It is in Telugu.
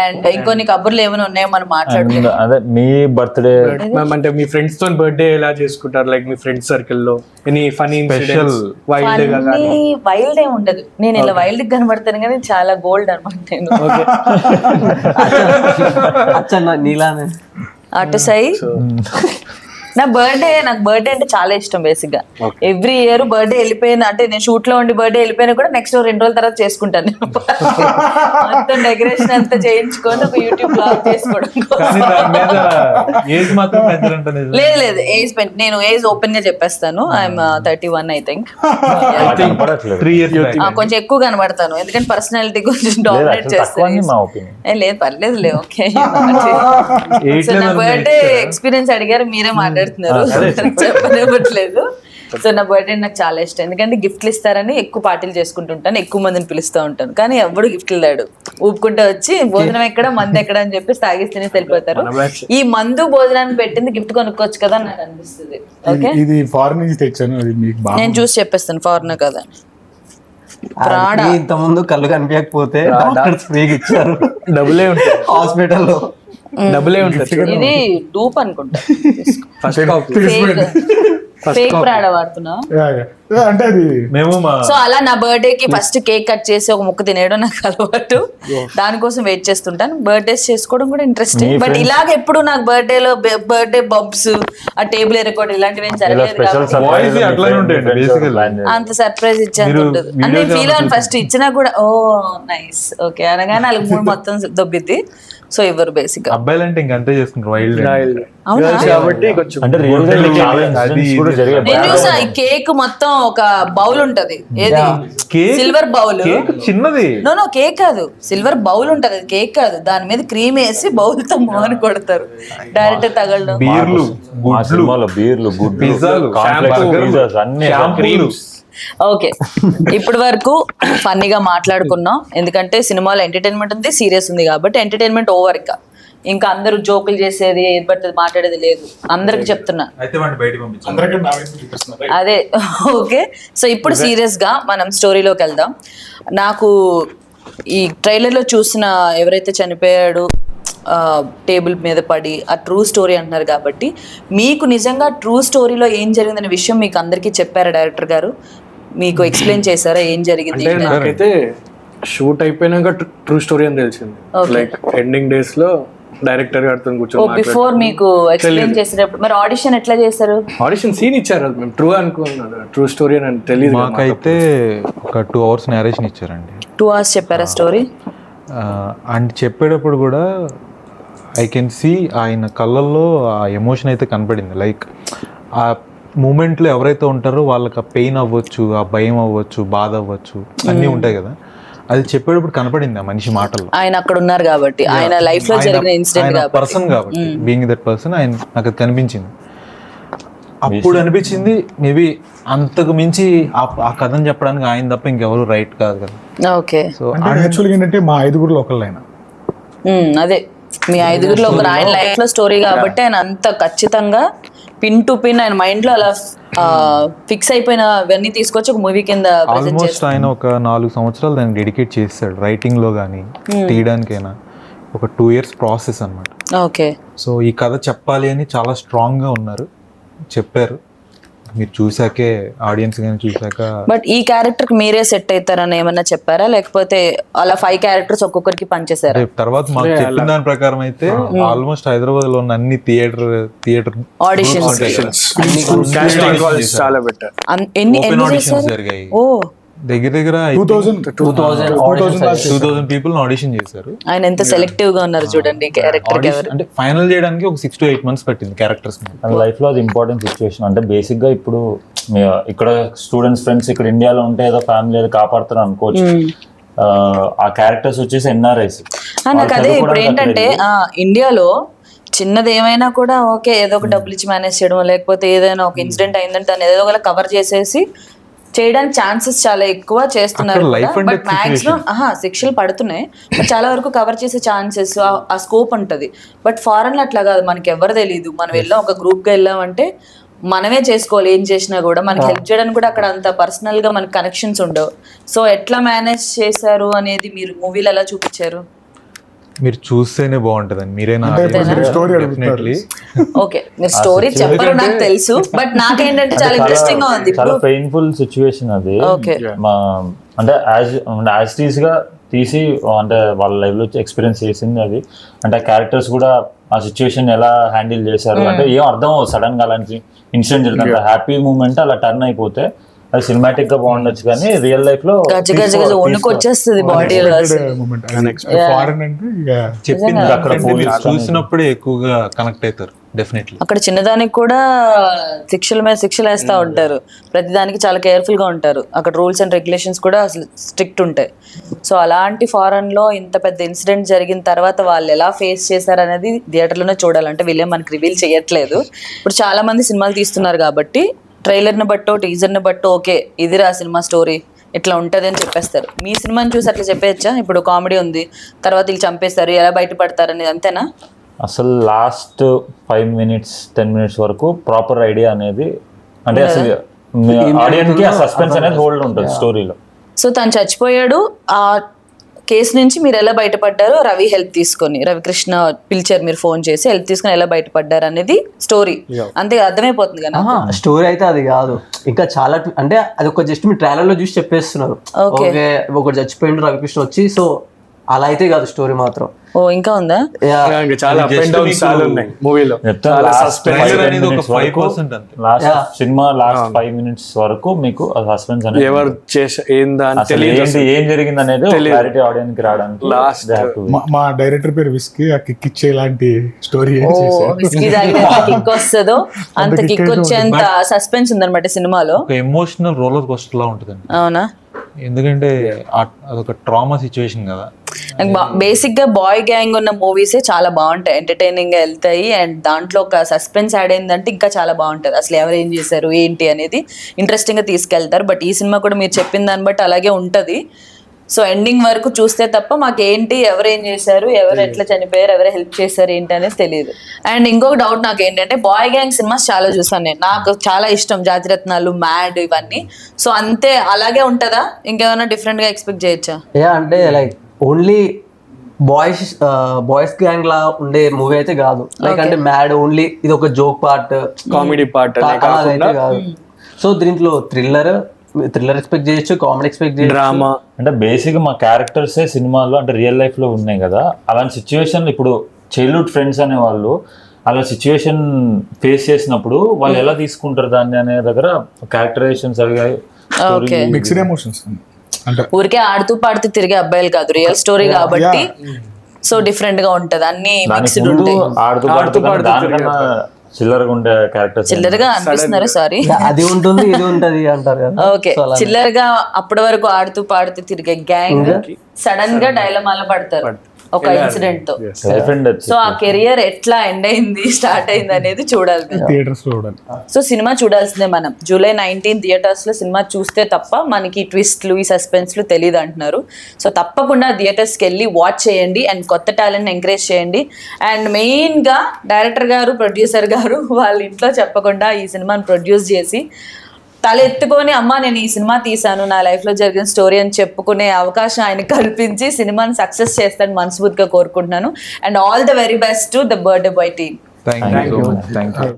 అండ్ ఇంకొన్ని కబుర్లు ఏమైనా ఉన్నాయో మనం మాట్లాడుకుందాం. అదే మీ బర్త్డే అంటే మీ ఫ్రెండ్స్ తో బర్త్డే ఎలా చేసుకుంటారు, లైక్ మీ ఫ్రెండ్స్ సర్కిల్ లో ఎనీ ఫనీ ఇన్సిడెంట్స్ వైల్డ్ గా గానీ? వైల్డ్ ఏ ఉండదు, నేను ఇలా వైల్డ్ కనబడతాను కానీ చాలా గోల్డ్ అనమాట నేను. నీలానే అటు సై నాకు బర్త్డే అంటే చాలా ఇష్టం. బేసిక్ గా ఎవ్రీ ఇయర్ బర్త్డే వెళ్ళిపోయిన అంటే నేను షూట్ లో ఉండి బర్త్డే వెళ్ళిపోయినా కూడా నెక్స్ట్ 2 రోజుల తర్వాత చేసుకుంటాను నేను. మొత్తం డెకరేషన్ అంతా చేయించుకొని ఒక యూట్యూబ్ బ్లాగ్ చేసుకోవడం. లేదు ఏజ్ నేను ఏజ్ ఓపెన్ గా చెప్పేస్తాను, ఐఎమ్ 31 ఐ థింక్. కొంచెం ఎక్కువ కనబడతాను ఎందుకంటే పర్సనాలిటీ కొంచెం డామినేట్ చేస్తాను. లేదు పర్లేదులే, ఓకే. నా బర్త్డే ఎక్స్పీరియన్స్ అడిగారు, మీరే మాట్లాడుతున్నారు, చెప్పనివ్వట్లేదు. సో నా బర్త్డే నాకు చాలా ఇష్టం ఎందుకంటే గిఫ్ట్లు ఇస్తారని ఎక్కువ పార్టీలు చేసుకుంటుంటాను, ఎక్కువ మందిని పిలుస్తూ ఉంటాను. కానీ ఎవడు గిఫ్ట్లు లేడు, ఊపుకుంటూ వచ్చి భోజనం ఎక్కడ మందు ఎక్కడ అని చెప్పి తాగిస్తేనే వెళ్ళిపోతారు. ఈ మందు భోజనాన్ని పెట్టింది గిఫ్ట్ కొనుక్కోవచ్చు కదా అని నాకు అనిపిస్తుంది. ఓకే, ఇది ఫారెన్ నుంచి తెచ్చాను, నేను చూసి చెప్పేస్తాను ఫారెన్ కదా. ఇంత ముందు కళ్ళు కనిపించకపోతే ఫ్రీగా ఇచ్చారు, డబ్బులే ఉంటాయి హాస్పిటల్లో, డబ్బులే ఉంటాయి. ఇది డూప్ అనుకుంటా, ఫస్ట్ ఫేక్ ప్రాడ వాడుతున్నా. అంటే అది మేము సో అలా నా బర్త్డే కి ఫస్ట్ కేక్ కట్ చేసి ఒక ముక్క తినేయడం నాకు అలవాటు, దానికోసం వెయిట్ చేస్తుంటాను. బర్త్డేస్ చేసుకోవడం కూడా ఇంట్రెస్టింగ్, బట్ ఇలాగ ఎప్పుడు నాకు బర్త్డేలో బర్త్డే బబ్స్ ఆ టేబుల్ ఎరకోవడం ఇలాంటివి ఏం జరగలేదు కాబట్టి అంత సర్ప్రైజ్ ఇచ్చేంత ఉంటుంది అని నేను ఫీల్ అవ్వను. ఫస్ట్ ఇచ్చినా కూడా ఓ నైస్ ఓకే అనగానే వాళ్ళకి మూడు మొత్తం దొబ్బిద్ది. సో ఎవరు బేసిక్ అబ్బాయిలు అంటే ఇంకంతే చేసుకుంటారు వైల్డ్ కాబట్టి కొంచెం అంటే నేను చూసా ఈ కేక్ మొత్తం ఒక బౌల్ ఉంటది, ఏది సిల్వర్ బౌల్, చిన్నది నో కేక్ కాదు, సిల్వర్ బౌల్ ఉంటది, కేక్ కాదు, దాని మీద క్రీమ్ వేసి బౌల్ తో మోహన్ కొడతారు, డైరెక్ట్ తగలడం. బీర్లు పిజ్జాలు అన్ని. ఓకే, ఇప్పటి వరకు ఫన్నీగా మాట్లాడుకున్నాం ఎందుకంటే సినిమాలో ఎంటర్టైన్మెంట్ ఉంది, సీరియస్ ఉంది కాబట్టి ఎంటర్టైన్మెంట్ ఓవర్. ఇంకా అందరూ జోకులు చేసేది ఏది పడుతుంది మాట్లాడేది లేదు, అందరికి చెప్తున్నా అదే. ఓకే, సో ఇప్పుడు సీరియస్ గా మనం స్టోరీలోకి వెళ్దాం. నాకు ఈ ట్రైలర్ లో చూసిన ఎవరైతే చనిపోయాడు టేబుల్ మీద పడి ఆ ట్రూ స్టోరీ అంటున్నారు కాబట్టి మీకు నిజంగా ట్రూ స్టోరీలో ఏం జరిగిందనే విషయం మీకు అందరికీ చెప్పారా డైరెక్టర్ గారు? మీకు ఎక్స్ప్లెయిన్ చేశారా ఏం జరిగింది? నాకైతే షూట్ అయిపోయినాక ట్రూ స్టోరీ అని తెలిసింది, లైక్ ఎండింగ్ డేస్ లో డైరెక్టర్ గారితో కూర్చొని బిఫోర్ మీకు ఎక్స్ప్లెయిన్ చేసేటప్పుడు మరి ఆడిషన్ ఎట్లా చేశారు? ఆడిషన్ సీన్ ఇచ్చారు, మేము ట్రూ అనుకున్నాను, ట్రూ స్టోరీ అని తెలియదు. మాకైతే ఒక 2 hours నేరేషన్ ఇచ్చారండి. 2 hours చెప్పారా స్టోరీ? అండ్ చెప్పేటప్పుడు కూడా ఐ కెన్ సీ ఆయన కళ్ళల్లో ఆ ఎమోషన్ అయితే కనపడింది. లైక్ ఆ మూమెంట్లో ఎవరైతే ఉంటారో వాళ్ళకి ఆ పెయిన్ అవ్వచ్చు, ఆ భయం అవ్వచ్చు, బాధ అవ్వచ్చు, అన్నీ ఉంటాయి కదా. అది చెప్పేటప్పుడు కనపడింది ఆ మనిషి మాటల్లో. ఆయన అక్కడ ఉన్నారు కాబట్టి, ఆయన లైఫ్ లో జరిగిన ఇన్సిడెంట్ పర్సన్ కాబట్టి, బీయింగ్ దట్ పర్సన్ ఆయన నాకు అది కనిపించింది. అప్పుడు అనిపించింది మేబీ అంతకు మించి ఆ కథను చెప్పడానికి ఆయన తప్ప ఇంకెవరు రైట్ కాదు కదా. ఓకే, సో యాక్చువల్గా ఏంటంటే మా 5గురిలో ఒకళ్ళైనా అదే మీ 5గురిలో ఒకరు ఆయన లైఫ్ లో స్టోరీ కాబట్టి ఆయన అంత ఖచ్చితంగా పిన్ టు పిన్ ఆయన మైండ్ లో అలా ఫిక్స్ అయిపోయినవన్నీ తీసుకొచ్చి ఒక మూవీ కింద ఆల్మోస్ట్ ఆయన ఒక 4 సంవత్సరాలు దాన్ని డెడికేట్ చేస్తాడు, రైటింగ్ లో కానీ తీయడానికైనా ఒక 2 years ప్రాసెస్ అన్నమాట. ఓకే, సో ఈ కథ చెప్పాలి అని చాలా స్ట్రాంగ్ గా ఉన్నారు, చెప్పారు. మీరు చూసాకే ఆడియన్స్ గానీ చూసాక. బట్ ఈ క్యారెక్టర్ కి మీరే సెట్ అవుతారని ఏమన్నా చెప్పారా, లేకపోతే అలా 5 characters ఒక్కొక్కరికి పనిచేసారా? తర్వాత మాకు చెప్పిన దాని ప్రకారం అయితే ఆల్మోస్ట్ హైదరాబాద్ లో ఉన్న అన్ని థియేటర్ ఆడిషన్స్ చాలా బెటర్. ఎన్ని జరిగాయి, ఓ దగ్గర దగ్గర 2000 people ఆడిషన్ చేశారు. ఆయన ఎంత సెలెక్టివ్ గా ఉన్నారు చూడండి క్యారెక్టర్ కి. అంటే ఫైనల్ చేయడానికి ఒక 6 to 8 months పట్టింది క్యారెక్టర్స్. లైఫ్ లో అది ఇంపార్టెంట్ సిచ్యువేషన్. అంటే బేసిక్ గా ఇప్పుడు ఇక్కడ స్టూడెంట్స్ ఫ్రెండ్స్ ఇక్కడ ఇండియాలో ఉంటే ఏదో ఫ్యామిలీ ఏదో కాపాడుతారు అనుకోవచ్చు, ఆ క్యారెక్టర్స్ వచ్చేసి ఎన్ఆర్ఐస్. నాకు అదే ఇప్పుడు ఏంటంటే ఇండియాలో చిన్నది ఏమైనా కూడా ఓకే ఏదో ఒక డబ్బులు ఇచ్చి మేనేజ్ చేయడం, లేకపోతే ఏదైనా ఒక ఇన్సిడెంట్ అయిందంటే దాన్ని ఏదో ఒకలా కవర్ చేసేసి చేయడానికి ఛాన్సెస్ చాలా ఎక్కువ చేస్తున్నారు. బట్ మాక్సిమం శిక్షలు పడుతున్నాయి, బట్ చాలా వరకు కవర్ చేసే ఛాన్సెస్ ఆ స్కోప్ ఉంటుంది. బట్ ఫారెన్ లో అట్లా కాదు, మనకి ఎవరు తెలియదు, మనం వెళ్ళాం ఒక గ్రూప్ గా వెళ్ళామంటే మనమే చేసుకోవాలి, ఏం చేసినా కూడా మనకి హెల్ప్ చేయడానికి కూడా అక్కడ అంత పర్సనల్ గా మనకి కనెక్షన్స్ ఉండవు. సో ఎట్లా మేనేజ్ చేశారు అనేది మీరు మూవీలో ఎలా చూపించారు? మీరు చూస్తేనే బాగుంటుందండి, మీరేనా అంటే ఇప్పుడు మీరు story అడుగుతున్నారు. డెఫినెట్లీ. ఓకే, మీరు స్టోరీ చెప్పరు నాకు తెలుసు, బట్ నాకేంటంటే చాలా ఇంట్రెస్టింగ్ గా ఉంది చాలా ఇప్పుడు. పెయిన్ఫుల్ సిచ్యువేషన్ అది. ఓకే, అంటే యాజ్ టీజ్ గా తీసి అంటే వాళ్ళ లైఫ్ లో ఎక్స్పీరియన్స్ చేసింది అది. అంటే క్యారెక్టర్స్ కూడా ఆ సిచ్యువేషన్ ఎలా హ్యాండిల్ చేశారు అంటే ఏం అర్థం అవ్వదు. సడన్ గా అలాంటి ఇన్సిడెంట్ జరిగింది, హ్యాపీ మూమెంట్ అలా టర్న్ అయిపోతే అది సినిమాటిక్ గా బాగుండొచ్చు, కానీ రియల్ లైఫ్ లో గజ గజ గజ వణుకొచ్చేస్తుంది బాడీలో. మూమెంట్ ఫారెన్ అంటే ఇక చెప్పింది అక్కడ అక్కడ police చూసినప్పుడే ఎక్కువగా కనెక్ట్ అవుతారు డెఫినెట్లీ. అక్కడ చిన్నదానికి కూడా శిక్షల మీద శిక్షలు వేస్తూ ఉంటారు, ప్రతిదానికి చాలా కేర్ఫుల్ గా ఉంటారు. అక్కడ రూల్స్ అండ్ రెగ్యులేషన్స్ కూడా అసలు స్ట్రిక్ట్ ఉంటాయి. సో అలాంటి ఫారెన్ లో ఇంత పెద్ద ఇన్సిడెంట్ జరిగిన తర్వాత వాళ్ళు ఎలా ఫేస్ చేశారు అనేది థియేటర్లోనే చూడాలంటే వీళ్ళే మనకి రివీల్ చేయట్లేదు. ఇప్పుడు చాలా మంది సినిమాలు తీస్తున్నారు కాబట్టి ట్రైలర్ని బట్టో టీజర్ని బట్టో ఓకే ఇదిరా సినిమా స్టోరీ ఇట్లా ఉంటుంది అని చెప్పేస్తారు. మీ సినిమాని చూసి అట్లా చెప్పేయచ్చా? ఇప్పుడు కామెడీ ఉంది, తర్వాత వీళ్ళు చంపేస్తారు, ఎలా బయటపడతారు అనేది, అంతేనా? అసలు లాస్ట్ 5 minutes 10 minutes వరకు ప్రాపర్ ఐడియా అనేది అంటే అసలు ఆడియన్స్ కి ఆ సస్పెన్స్ అనేది హోల్డ్ ఉంటుంది స్టోరీలో. సో తను చచ్చిపోయాడు, ఆ కేసు నుంచి మీరు ఎలా బయటపడ్డారు, రవి హెల్ప్ తీసుకొని, రవికృష్ణ పిలిచారు, మీరు ఫోన్ చేసి హెల్ప్ తీసుకొని ఎలా బయటపడ్డారు అనేది స్టోరీ. అంతే అర్థమైపోతుంది కదా. స్టోరీ అయితే అది కాదు, ఇంకా చాలా అంటే అది ఒక జస్ట్ మీ ట్రైలర్ లో చూసి చెప్పేస్తున్నారు. Okay. ఓకే ఒకటి చచ్చిపోయిండు రవికృష్ణ వచ్చి, సో అలా అయితే కాదు స్టోరీ మాత్రం. ఓ ఇంకా ఉందా? ఇంకా చాలా అప్ అండ్ డౌన్స్ చాలా ఉన్నాయి మూవీలో. అనేది ఒక 5% అంతే. సినిమా లాస్ట్ 5 minutes వరకు మీకు సస్పెన్స్ అనేది ఎవరు చేసే ఏందా అని అసలు తెలియదు. ఏంటి ఏం జరిగింది అనేది క్లారిటీ ఆడియన్స్ కి రావడానికి Last మా డైరెక్టర్ పేరు విస్కీ, ఆ కిక్ ఇచ్చే ఇలాంటి స్టోరీ ఓ విస్కీ తాగితే కిక్ వస్తుందో అంత కిక్ వచ్చేంత సస్పెన్స్ ఉందన్నమాట సినిమాలో. ఒక ఎమోషనల్ రోలర్ కోస్టర్ లా ఉంటుందండి, అవునా? ఎందుకంటే అదొక ట్రామా సిచ్యువేషన్ కదా. బేసిక్ గా బాయ్ గ్యాంగ్ ఉన్న మూవీసే చాలా బాగుంటాయి, ఎంటర్టైనింగ్ గా వెళ్తాయి, అండ్ దాంట్లో ఒక సస్పెన్స్ యాడ్ అయిందంటే ఇంకా చాలా బాగుంటది. అసలు ఎవరు ఏం చేశారు ఏంటి అనేది ఇంట్రెస్టింగ్ గా తీసుకెళ్తారు. బట్ ఈ సినిమా కూడా మీరు చెప్పిన దాన్ని బట్టి అలాగే ఉంటది. సో ఎండింగ్ వరకు చూస్తే తప్ప మాకేంటి ఎవరు ఏం చేశారు, ఎవరు ఎట్లా చనిపోయారు, ఎవరు హెల్ప్ చేశారు ఏంటి అనేది తెలియదు. అండ్ ఇంకొక డౌట్ నాకు ఏంటంటే బాయ్ గ్యాంగ్ సినిమాస్ చాలా చూసాను నేను, నాకు చాలా ఇష్టం, జాతిరత్నాలు, మ్యాడ్ ఇవన్నీ. సో అంతే అలాగే ఉంటుందా, ఇంకేమైనా డిఫరెంట్ గా ఎక్స్పెక్ట్ చేయొచ్చా? అంటే లైక్ ఓన్లీ బాయ్స్ గ్యాంగ్ లా ఉండే మూవీ అయితే కాదు. లైక్ అంటే మ్యాడ్ ఓన్లీ ఇది ఒక జోక్ పార్ట్, కామెడీ పార్ట్ అయితే కాదు. సో దీంట్లో థ్రిల్లర్ ఎక్స్పెక్ట్ చేయొచ్చు, కామెడీ ఎక్స్పెక్ట్ చేయొచ్చు, డ్రామా. అంటే బేసిక్ మా క్యారెక్టర్సే సినిమాలో అంటే రియల్ లైఫ్ లో ఉన్నాయి కదా. అలాంటి సిచ్యువేషన్ ఇప్పుడు చైల్డ్హుడ్ ఫ్రెండ్స్ అనే వాళ్ళు అలా సిచ్యువేషన్ ఫేస్ చేసినప్పుడు వాళ్ళు ఎలా తీసుకుంటారు దాన్ని అనే దగ్గర క్యారెక్టరైజేషన్స్ అవి ఓకే, మిక్స్డ్ ఎమోషన్స్ అంటే ఊరికే ఆడుతూ పాడుతూ తిరిగే అబ్బాయిలు కాదు, రియల్ స్టోరీ కాబట్టి సో డిఫరెంట్ గా ఉంటది, అన్ని మిక్స్డ్ ఉంటాయి. ఆడుతూ దానికన్నా చిల్లరగా ఉండే క్యారెక్టర్స్. చిల్లరగా అనిపిస్తున్నారు, సారీ. అది ఉంటుంది ఇది ఉంటది అంటారు కదా. ఓకే, చిల్లరగా అప్పటి వరకు ఆడుతూ పాడుతూ తిరిగే గ్యాంగ్ సడన్ గా డైలమాలో పడతారు ఒక ఇన్సిడెంట్ తో. సో ఆ కెరియర్ ఎట్లా ఎండ్ అయింది, స్టార్ట్ అయింది అనేది చూడాలి కదా, థియేటర్స్ లో చూడాలి. సో సినిమా చూడాల్సిందే మనం. July 19 థియేటర్స్ లో సినిమా చూస్తే తప్ప మనకి ట్విస్ట్లు ఈ సస్పెన్స్లు తెలియదు అంటున్నారు. సో తప్పకుండా థియేటర్స్కి వెళ్ళి వాచ్ చేయండి అండ్ కొత్త టాలెంట్ ఎంకరేజ్ చేయండి. అండ్ మెయిన్ గా డైరెక్టర్ గారు, ప్రొడ్యూసర్ గారు వాళ్ళ ఇంట్లో చెప్పకుండా ఈ సినిమాని ప్రొడ్యూస్ చేసి తల ఎత్తుకొని అమ్మ నేను ఈ సినిమా తీసాను, నా లైఫ్ లో జరిగిన స్టోరీ అని చెప్పుకునే అవకాశం ఆయన కల్పించి సినిమాని సక్సెస్ చేస్తాను మనస్ఫూర్తిగా కోరుకుంటున్నాను. And all the very best to the birthday boy team. Thank you so much. Thank you.